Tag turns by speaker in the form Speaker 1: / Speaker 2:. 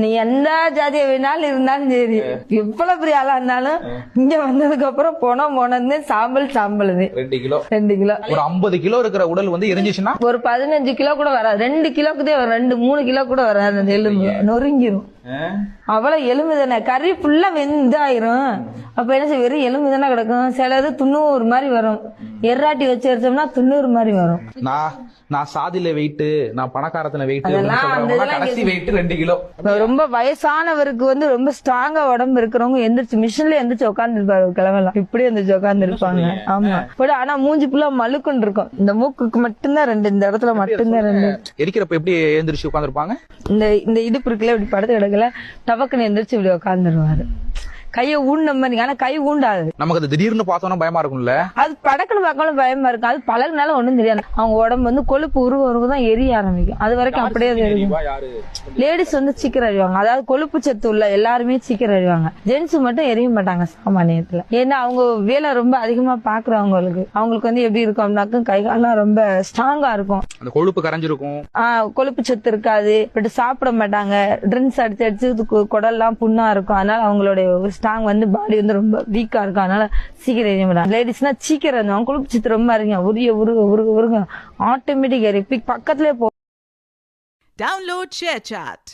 Speaker 1: நீ எந்த ஜாதியை வேணாலும் இருந்தாலும் சரி, எவ்வளவு பெரிய ஆளா இருந்தாலும் இங்க வந்ததுக்கு அப்புறம் போனது சாம்பல் 2 கிலோ 2 கிலோ.
Speaker 2: ஒரு 50 கிலோ இருக்கிற உடல் வந்து எரிஞ்சிச்சுன்னா
Speaker 1: ஒரு 15 கிலோ கூட வராது, 2 கிலோக்குதே 2-3 கிலோ கூட வராது. அந்த எலும்பு நொறுங்கிரும். அவ்வளவு எலும்பு தானே, கறி ஃபுல்லா வெந்தாயிரும். அப்ப என்ன செய்ய, வெறும் எலும்பு தானே கிடக்கும். சிலது 90 மாதிரி வரும், எர்ராட்டி வச்சு எடுத்தோம்னா 90 மாதிரி வரும்.
Speaker 2: நான் சாதியில வெயிட், நான் பணக்காரத்துல வெயிட்,
Speaker 1: கடைசி
Speaker 2: வெயிட் 2 கிலோ.
Speaker 1: ரொம்ப வயசானவருக்கு வந்து ரொம்ப ஸ்ட்ராங்கா உடம்பு இருக்கிறவங்க எந்திரிச்சு மிஷின்ல எந்திரிச்சு உட்கார்ந்து இருப்பாரு கிழமெல்லாம், இப்படி எந்திரிச்சு உட்கார்ந்து இருப்பாங்க. ஆமா, ஆனா மூஞ்சி ஃபுல்லா மழுக்குன்னு இருக்கும். இந்த மூக்குக்கு மட்டும்தான் 2, இந்த இடத்துல மட்டும்தான் 2.
Speaker 2: எரிக்கிறப்ப எப்படி எந்திரிச்சு உட்கார்ந்து இருப்பாங்க?
Speaker 1: இந்த இடுப்பு இருக்குல்ல, இப்படி படுத்து கிடக்கல, டபக்குன்னு எந்திரிச்சு இப்படி உட்கார்ந்துருவாரு. கைய ஊண்ட மாதிரி, ஆனா கை ஊண்டாது.
Speaker 2: நமக்கு அது திடீர்னு பார்த்தோம்னா பயமா இருக்கும்ல.
Speaker 1: அது படக்குன்னு பார்க்கணும் பயமா இருக்கும். அது பழகுனால ஒண்ணும் தெரியாது. அவங்க உடம்பு வந்து கொழுப்பு உருவதான் எரிய ஆரம்பிக்கும். அது வரைக்கும் அப்படியே தெரியும். லேடிஸ் வந்து சீக்கிரம் அறிவாங்க, அதாவது கொழுப்பு சத்து உள்ள எல்லாருமே சீக்கிரம் அறிவாங்க. ஜென்ஸ் மட்டும் எரிய மாட்டாங்க சாமானியத்துல. ஏன்னா அவங்க வேலை ரொம்ப அதிகமா பாக்குறவங்களுக்கு வந்து எப்படி இருக்கும் அப்படின்னாக்கும் கை காலம் ரொம்ப ஸ்ட்ராங்கா இருக்கும்.
Speaker 2: அந்த கொழுப்பு கரைஞ்சிருக்கும்.
Speaker 1: கொழுப்பு சத்து இருக்காது, பட் சாப்பிட மாட்டாங்க. ட்ரிங்க்ஸ் அடிச்சு குடல்லாம் புண்ணா இருக்கும். அதனால அவங்களுடைய ஸ்ட்ராங் வந்து பாடி வந்து ரொம்ப வீக்கா இருக்கும். அதனால சீக்கிரம் எரிய மாட்டாங்க. லேடிஸ்னா சீக்கிரம் இருந்தவங்க கொழுப்பு சத்து ரொம்ப அறிங்க, உருக ஆட்டோமேட்டிக் பக்கத்துலயே போ.
Speaker 3: Download ShareChat.